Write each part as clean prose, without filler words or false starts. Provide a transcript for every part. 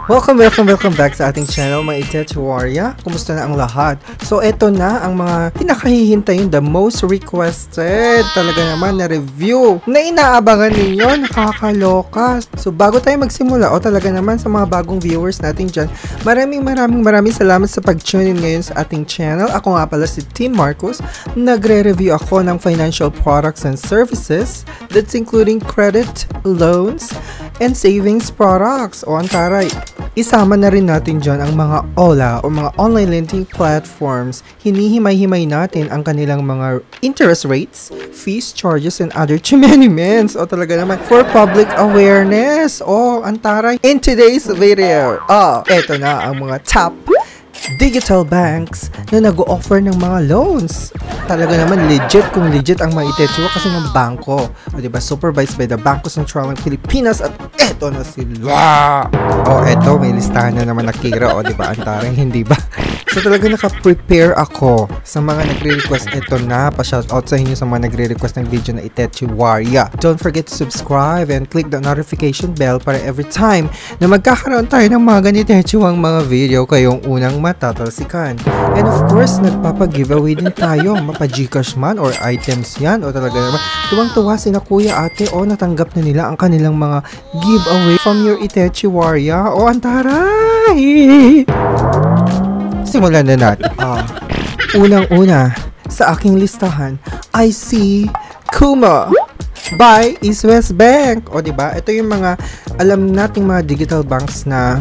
Welcome back sa ating channel, mga Itechuaria. Kumusta na ang lahat? So, eto na ang mga pinakahihintayin, the most requested talaga naman na review na inaabangan ninyo. Nakakaloka. So, bago tayo magsimula, talaga naman sa mga bagong viewers natin dyan, maraming salamat sa pag-tune in ngayon sa ating channel. Ako nga pala si Tim Marcos. Nagre-review ako ng financial products and services that's including credit, loans, and savings products. O, ang taray. Isama na rin natin dyan ang mga OLA o mga online lending platforms. Hinihimay-himay natin ang kanilang mga interest rates, fees, charges, and other chimeniments. O talaga naman, for public awareness. O, antaray. In today's video, eto na ang mga top digital banks na nag-o-offer ng mga loans. Talaga naman legit kung legit ang mga Itechua kasi ng bangko. O diba, supervised by the Bangko Sentral ng Pilipinas at eto na sila. Eto, may listahan na naman nakira. O diba, antaray, hindi ba? So talaga naka-prepare ako sa mga nagre-request. Ito na, pa-shoutout sa inyo sa mga nagre-request ng video na Itechuaria. Don't forget to subscribe and click the notification bell para every time na magkakaroon tayo ng mga ganitechewang mga video kayong unang matatalsikan. And of course, nagpapag-giveaway din tayo. Mapa-Gcash man or items yan. O talaga naman, tuwang-tuwa sina kuya ate natanggap na nila ang kanilang mga giveaway from your Itechuaria. Antaray! Simulan na natin. Unang-una, sa aking listahan, I see Kumu by East West Bank. O diba? Ito yung mga alam nating mga digital banks na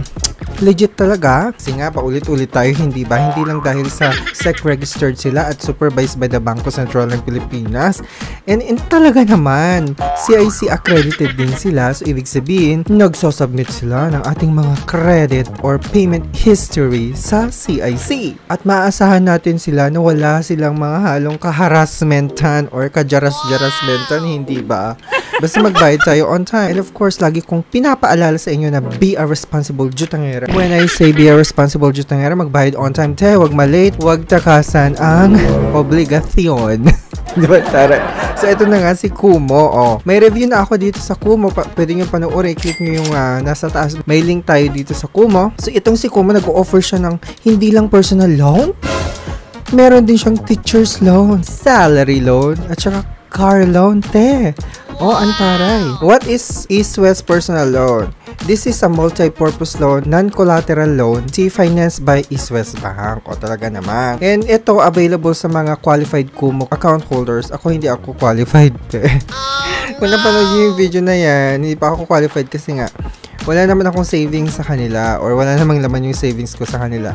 legit talaga. Kasi nga, paulit-ulit tayo, hindi ba? Hindi lang dahil sa SEC registered sila at supervised by the Bangko Sentral ng Pilipinas. And talaga naman, CIC accredited din sila. So, ibig sabihin, nagsosubmit sila ng ating mga credit or payment history sa CIC. At maaasahan natin sila na wala silang mga halong kaharasmentan or kajaras-jarasmentan, hindi ba? Basta magbayad tayo on time. And of course, lagi kong pinapaalala sa inyo na be a responsible jutangera. When I say be a responsible jutangera, magbayad on time tayo, wag malate, wag takasan ang obligasyon. Diba, tara? So, ito na nga si Kumu. May review na ako dito sa Kumu. Pwede nyo panoorin. I-click nyo yung nasa taas. May link tayo dito sa Kumu. So, itong si Kumu, nag-offer siya ng hindi lang personal loan. Meron din siyang teacher's loan, salary loan, at saka car loan, te. Antaray. What is East West Personal Loan? This is a multi-purpose loan, non-collateral loan, financed by East West Bank. Talaga naman. And ito, available sa mga qualified Kumu account holders. Ako, hindi ako qualified. Kung napanood niyo yung video na yan, hindi pa ako qualified kasi nga, wala naman akong savings sa kanila or wala namang laman yung savings ko sa kanila.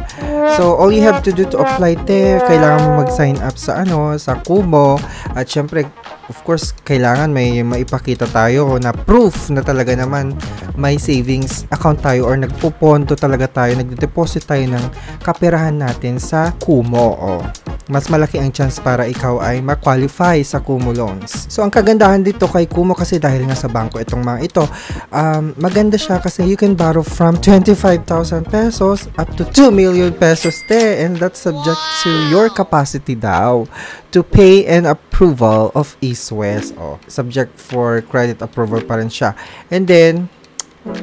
So, all you have to do to apply there, kailangan mo mag-sign up sa sa Kumu. At syempre, of course, kailangan may maipakita tayo na proof na talaga naman may savings account tayo or nagpuponto talaga tayo, nagde-deposit tayo ng kaperahan natin sa Kumu. Mas malaki ang chance para ikaw ay ma-qualify sa Kumu loans. So, ang kagandahan dito kay Kumu kasi dahil nga sa bangko itong mga ito, maganda siya kasi you can borrow from 25,000 pesos up to 2 million pesos there, and that's subject to your capacity daw to pay and approval of East West. Subject for credit approval pa rin siya. And then,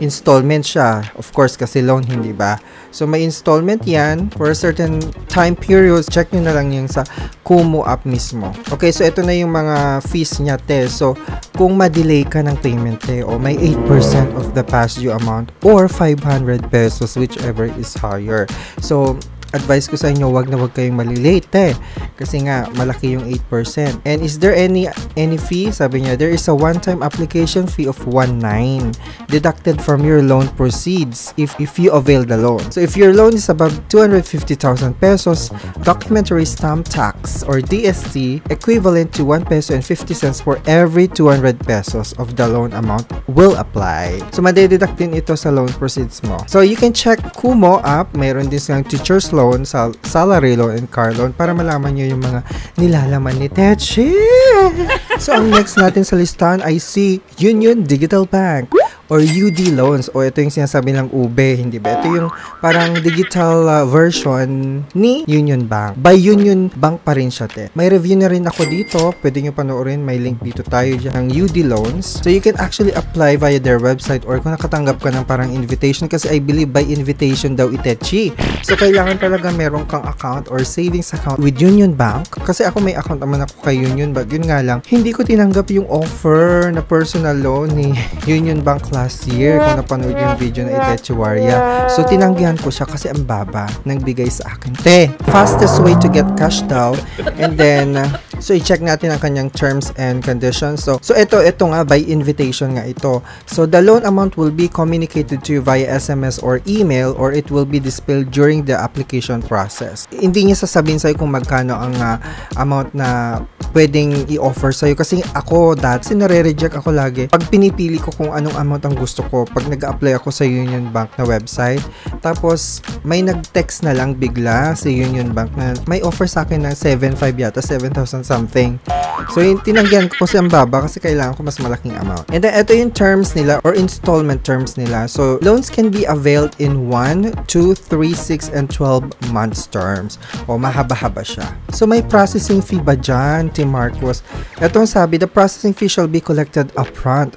installment siya. Of course, kasi loan, hindi ba? So, may installment yan for a certain time period. Check nyo na lang yung sa Kumu app mismo. Okay, so ito na yung mga fees niya, te. So, kung ma-delay ka ng payment, te, may 8% of the past due amount or 500 pesos, whichever is higher. So, advice ko sa inyo, wag na wag kayong malilate kasi nga malaki yung 8%. And is there any fee? Sabi niya, there is a one-time application fee of 19 deducted from your loan proceeds if you avail the loan. So if your loan is above 250,000 pesos, documentary stamp tax or DST equivalent to 1 peso and 50 cents for every 200 pesos of the loan amount will apply. So madededuct din ito sa loan proceeds mo. So you can check Kumu app, mayroon din silang teacher's loan loan, salary loan, and car loan para malaman nyo yung mga nilalaman ni Techi. So, ang next natin sa listahan ay si Union Digital Bank or UD Loans. O ito yung sinasabi ng UBE, hindi ba? Ito yung parang digital version ni Union Bank. By Union Bank pa rin siya, te. May review na rin ako dito. Pwede nyo panoorin. May link dito tayo dyan ng UD Loans. So, you can actually apply via their website or kung nakatanggap ka ng parang invitation kasi I believe by invitation daw itechi. So, kailangan talaga meron kang account or savings account with Union Bank. Kasi ako may account naman ako kay Union Bank. Yun nga lang, hindi ko tinanggap yung offer na personal loan ni Union Bank last year kung napanood yung video na Itechi Waria. So, tinanggihan ko siya kasi ang baba nang bigay sa akin. Te, fastest way to get cash daw. And then, so, i-check natin ang kanyang terms and conditions. So ito nga, by invitation nga ito. So, the loan amount will be communicated to you via SMS or email or it will be displayed during the application process. Hindi niya sasabihin sa'yo kung magkano ang amount na pwedeng i-offer sa'yo. Kasi ako, nare-reject ako lagi. Pag pinipili ko kung anong amount ang gusto ko, pag nag-apply ako sa Union Bank na website, tapos may nag-text na lang bigla sa Union Bank na may offer sa akin ng 7,500 yata, 7,000 something. So, tinanggihan ko kasi ang baba kasi kailangan ko mas malaking amount. And then, ito yung terms nila or installment terms nila. So, loans can be availed in 1, 2, 3, 6, and 12 months terms. O, mahaba-haba siya. So, may processing fee ba dyan, Tim Marcos? Itong sabi, the processing fee shall be collected upfront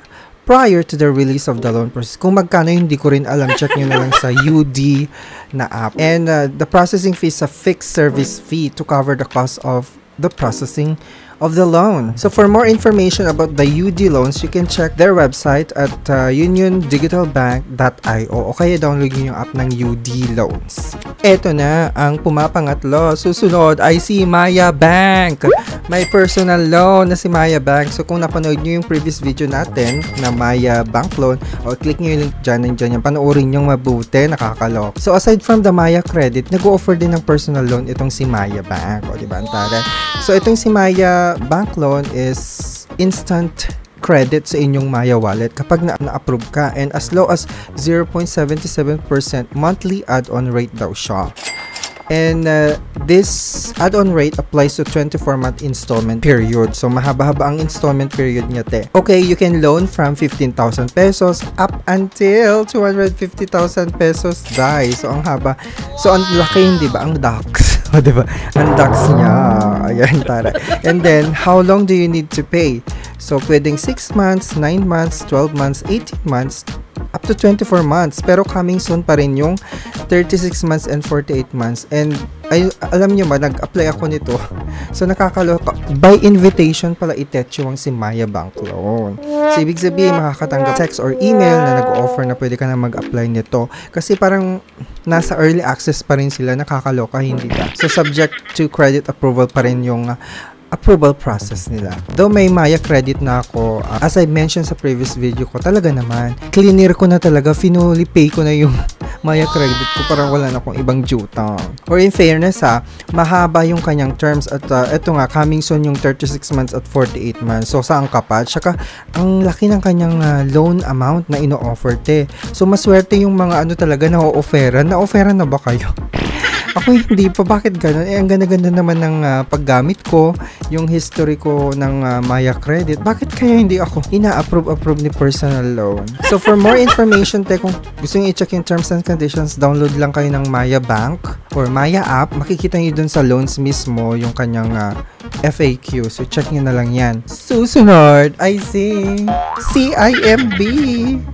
prior to the release of the loan process. Kung magkano, hindi ko rin alam. Check nyo na lang sa UD na app. And the processing fee is a fixed service fee to cover the cost of the processing of the loan. So for more information about the UD loans, you can check their website at uniondigitalbank.io o kaya download nyo yung app ng UD loans. Eto na ang pumapangatlo. Susunod ay si Maya Bank. May personal loan na si Maya Bank. So kung napanood nyo yung previous video natin na Maya Bank loan, o click nyo yung link dyan, nandiyan yan. Panoorin nyo mabuti, nakakalok. So aside from the Maya Credit, nag-offer din ng personal loan itong si Maya Bank. O diba, antara? So itong si Maya Bank loan is instant credit sa inyong Maya wallet kapag na-approve ka, and as low as 0.77% monthly add-on rate daw siya. And this add-on rate applies to 24-month installment period. So, mahaba-haba ang installment period niya, te. Okay, you can loan from 15,000 pesos up until 250,000 pesos, guys. So, ang haba. So, ang laki, hindi ba? Ang DAX. O, diba? Ang DAX niya. Ayan, tara. And then, how long do you need to pay? So, pwedeng 6 months, 9 months, 12 months, 18 months, up to 24 months. Pero coming soon pa rin yung 36 months and 48 months. And alam nyo ba, nag-apply ako nito. So, nakakaloka. By invitation pala itechi ang si Maya Bank Loan. So, ibig sabihin, makakatanggap text or email na nag-offer na pwede ka na mag-apply nito. Kasi parang nasa early access pa rin sila. Nakakaloka, hindi ba? So, subject to credit approval pa rin yung approval process nila. Though may Maya credit na ako, as I mentioned sa previous video ko, talaga naman, cleaner ko na talaga, finally pay ko na yung Maya credit ko, parang wala na akong ibang jutang. Or in fairness mahaba yung kanyang terms at eto nga, coming soon yung 36 months at 48 months. So, saan ka pa? Tsaka, ang laki ng kanyang loan amount na ino-offer, te. So, maswerte yung mga talaga na-offeran. Na-offeran na ba kayo? Ako hindi pa. Bakit ganun? Ang ganda-ganda naman ng paggamit ko, yung history ko ng Maya Credit. Bakit kaya hindi ako ina-approve ni personal loan? So, for more information, kung gusto nyo i-check yung terms and conditions, download lang kayo ng Maya Bank or Maya app. Makikita nyo dun sa loans mismo yung kanyang FAQ. So, check nyo na lang yan. Susunod, I see CIMB.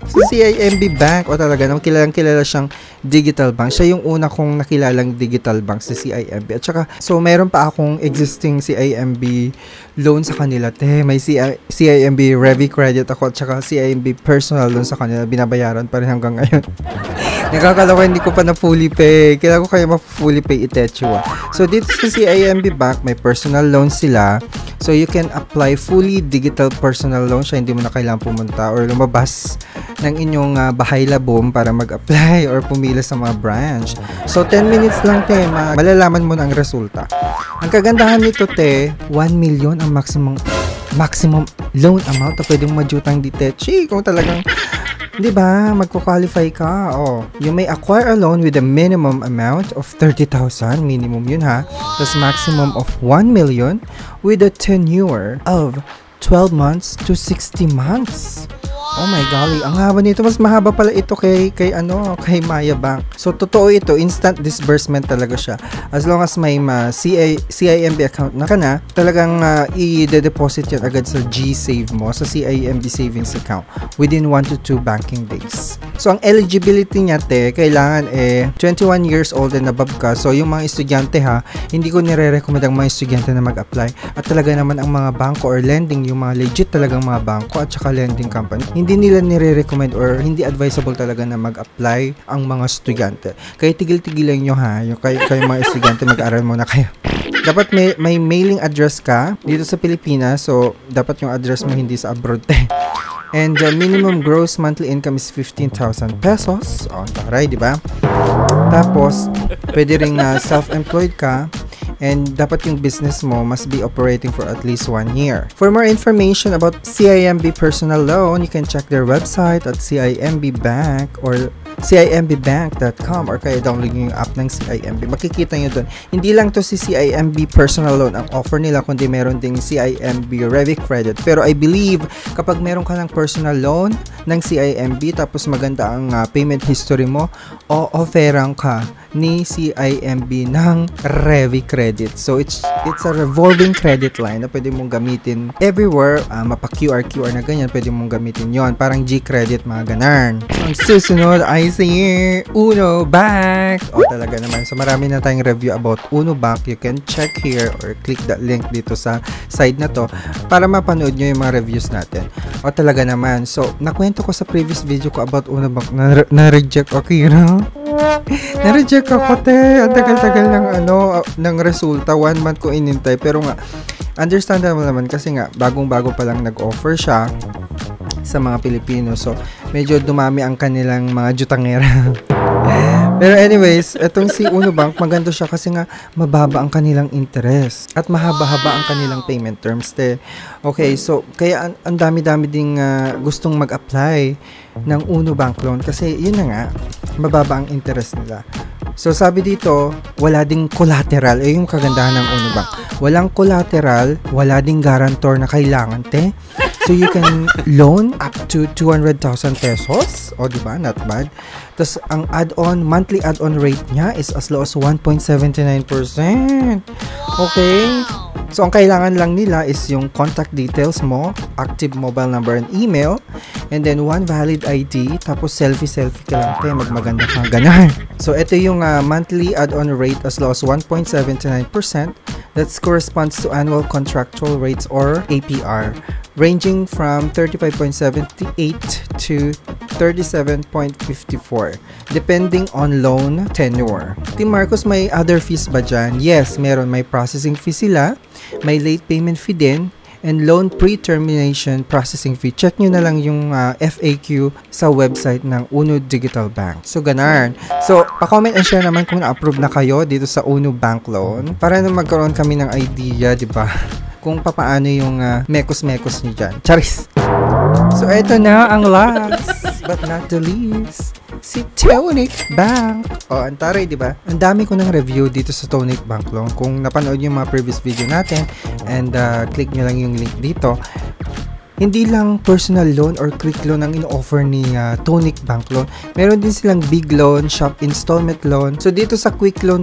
So, CIMB Bank. O talaga, kilalang-kilala siyang digital bank. Siya yung una kong nakilalang digital bank, si CIMB. At saka, so meron pa akong existing CIMB loan sa kanila. May CIMB Revi Credit ako at saka CIMB personal loan sa kanila. Binabayaran pa rin hanggang ngayon. Nakakalawa, hindi ko pa na fully pay. Kailangan ko kaya ma-fully pay itechi. So, dito sa CIMB Bank, may personal loan sila. So, you can apply fully digital personal loan siya. Hindi mo na kailangan pumunta or lumabas ng inyong bahay labong para mag-apply or pumila sa mga branch. So, 10 minutes lang, malalaman mo na ang resulta. Ang kagandahan nito, 1 million ang maximum loan amount na pwedeng majutang ditechi. Kung talagang Di ba? Magko-qualify ka. Oh, you may acquire a loan with a minimum amount of 30,000. Minimum yun ha. Tapos maximum of 1 million with a tenure of 12 months to 60 months. Oh my golly, ang haba nito. Mas mahaba pala ito kay Maya Bank. So, totoo ito. Instant disbursement talaga siya. As long as may CIMB account na ka na, talagang i-deposit yan agad sa GSave mo, sa CIMB savings account within 1 to 2 banking days. So, ang eligibility niya, kailangan 21 years old and above ka. So, yung mga estudyante ha, hindi ko nire-recommend ang mga estudyante na mag-apply. At talaga naman ang mga bangko or lending, yung mga legit talagang mga bangko at saka lending company, hindi nila nire-recommend or hindi advisable talaga na mag-apply ang mga estudyante. Kaya tigil-tigilan nyo ha, yung kayo mga estudyante, mag-aral muna kayo. Dapat may mailing address ka dito sa Pilipinas, so dapat yung address mo hindi sa abroad. And minimum gross monthly income is 15,000 pesos. O, taray, di ba? Tapos, pwede ring self-employed ka. And dapat yung business mo must be operating for at least 1 year. For more information about CIMB personal loan, you can check their website at CIMB Bank or CIMBbank.com or kaya download nyo yung app ng CIMB. Makikita nyo doon. Hindi lang to si CIMB personal loan ang offer nila, kundi meron ding CIMB Revi Credit. Pero I believe kapag meron ka ng personal loan ng CIMB tapos maganda ang payment history mo, o-offeran ka ni CIMB ng Revi Credit. So it's a revolving credit line na pwede mong gamitin everywhere. Mapa-QR na ganyan, pwede mong gamitin yon. Parang G-Credit, mga ganan. Ang susunod ay si Uno Bank. Talaga naman. So marami na tayong review about Uno Bank. You can check here or click that link dito sa side na to para mapanood nyo yung mga reviews natin. Talaga naman. So nakwento ko sa previous video ko about Uno Bank na-reject okay, na-reject ako, Ang tagal-tagal ng resulta. 1 month ko inintay. Pero nga, understandable naman kasi nga, bagong-bago pa lang nag-offer siya sa mga Pilipino. So, medyo dumami ang kanilang mga jutangera. Pero anyways, etong si Uno Bank, maganda siya kasi nga mababa ang kanilang interest at mahaba-haba ang kanilang payment terms. Okay, so kaya ang dami-dami ding gustong mag-apply ng Uno Bank loan kasi yun na nga, mababa ang interest nila. So sabi dito, wala ding collateral. Yung kagandahan ng Uno Bank. Walang collateral, wala ding guarantor na kailangan, So you can loan up to 200,000 pesos. Diba? Not bad. Tapos ang monthly add-on rate niya is as low as 1.79%. Okay? So ang kailangan lang nila is yung contact details mo, active mobile number and email, and then one valid ID, tapos selfie ka lang, magmaganda ka, ganun. So ito yung monthly add-on rate as low as 1.79%. That corresponds to annual contractual rates or APR, ranging from 35.78 to 37.54, depending on loan tenure. Team Marcos, may other fees ba dyan? Yes, meron. May processing fee sila, may late payment fee din, and loan pre-termination processing fee. Check nyo na lang yung FAQ sa website ng Uno Digital Bank. So, ganun. So, pa-comment and share naman kung na-approve na kayo dito sa Uno Bank Loan para na magkaroon kami ng idea, di ba? Kung paano yung mekos-mekos nyo dyan. Charis! So, eto na ang last but not the least, si Tonic Bank. Ang taray, di ba? Ang dami ko ng review dito sa Tonic Bank Loan. Kung napanood yung mga previous video natin and click nyo lang yung link dito, hindi lang personal loan or quick loan ang in-offer ni Tonic Bank Loan. Meron din silang big loan, shop installment loan. So dito sa quick loan,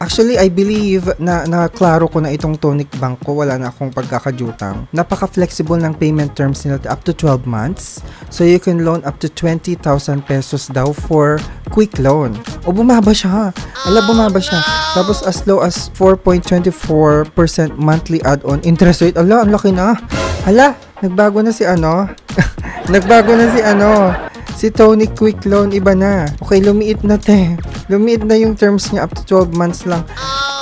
actually I believe na naklaro ko na itong Tonic Bank ko. Wala na akong pagkakajutang. Napaka-flexible ng payment terms nila, up to 12 months. So you can loan up to 20,000 pesos daw for quick loan. Bumaba siya. Bumaba siya. Tapos as low as 4.24% monthly add-on interest rate. Ang laki na. Nagbago na si si Tonic Quick Loan, iba na. Okay, lumiit na lumiit na yung terms niya, up to 12 months lang.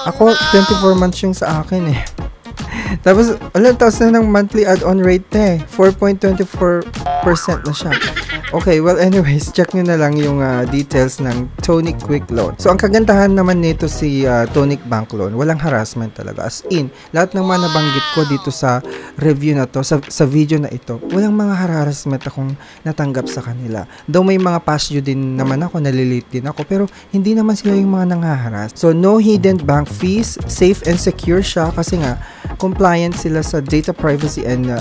Ako 24 months yung sa akin Tapos taas na ng monthly add-on rate 4.24% na siya. Okay, well anyways, check nyo na lang yung details ng Tonic Quick Loan. So, ang kagandahan naman nito si Tonic Bank Loan, walang harassment talaga. As in, lahat ng mga nabanggit ko dito sa review na to, sa video na ito, walang mga harassment akong natanggap sa kanila. Though may mga past due din naman ako, nalilate din ako, pero hindi naman sila yung mga nanghaharas. So, no hidden bank fees, safe and secure siya kasi nga, compliant sila sa data privacy and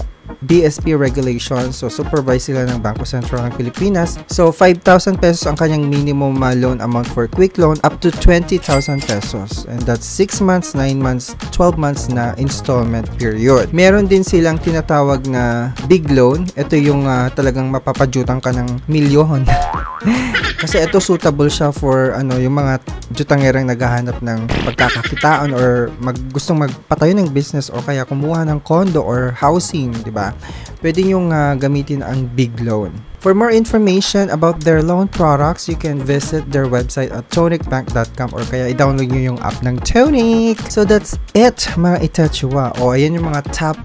BSP regulations. So, supervise sila ng Bangko Sentral ng Pilipinas. So, 5,000 pesos ang kanyang minimum loan amount for quick loan up to 20,000 pesos. And that's 6 months, 9 months, 12 months na installment period. Meron din silang tinatawag na big loan. Ito yung talagang mapapajutan ka ng milyon. Kasi ito suitable siya for yung mga jutangerang naghahanap ng pagkakakitaan or gustong magpatayo ng business o kaya kumuha ng condo or housing, di ba? Pwede yung gamitin ang big loan. For more information about their loan products, you can visit their website at tonicbank.com or kaya i-download nyo yung app ng Tonic. So that's it, mga Itechua. O, ayan yung mga top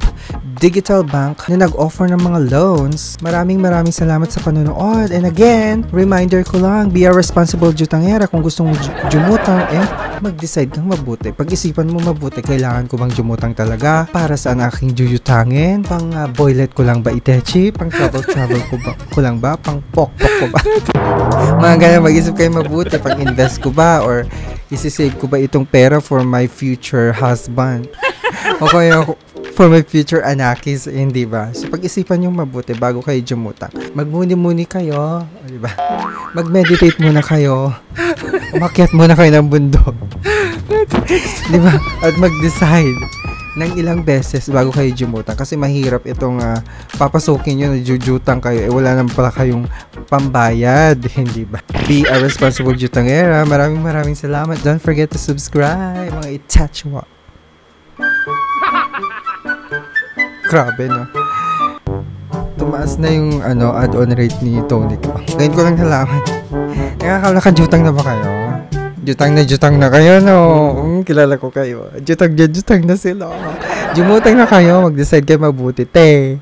digital bank na nag-offer ng mga loans. Maraming salamat sa panonood. And again, reminder ko lang, be a responsible jutangera. Kung gusto mong jumutang, mag-decide kang mabuti. Pag-isipan mo mabuti, kailangan ko bang jumutang talaga? Para saan aking jujutangin? Pang boylet ko lang ba, Itechi? Pang travel ko lang ba? Pang pok-pok ko ba? Mga ganyan, mag-isip kayo mabuti. Pang invest ko ba? Or isi-save ko ba itong pera for my future husband? O kaya for my future anakis, hindi ba? So, pag-isipan nyo mabuti bago kayo jumutang. Magmuni-muni kayo, di ba? Mag-meditate muna kayo. Umakyat muna kayo ng bundok. Di ba? At mag-decide ng ilang beses bago kayo jumutang. Kasi mahirap itong papasukin nyo na jujutang kayo. Wala naman pala kayong pambayad, hindi ba? Be a responsible jutangera. Maraming salamat. Don't forget to subscribe, mga Itechua. Grabe, no? Tumaas na yung add-on rate ni Tonic. Ngayon ko lang nalaman. Nakakajutang na ba kayo? Jutang na kayo, no? Kilala ko kayo. Jutang na sila. Jumutang na kayo. Mag-decide kayo mabuti. Te!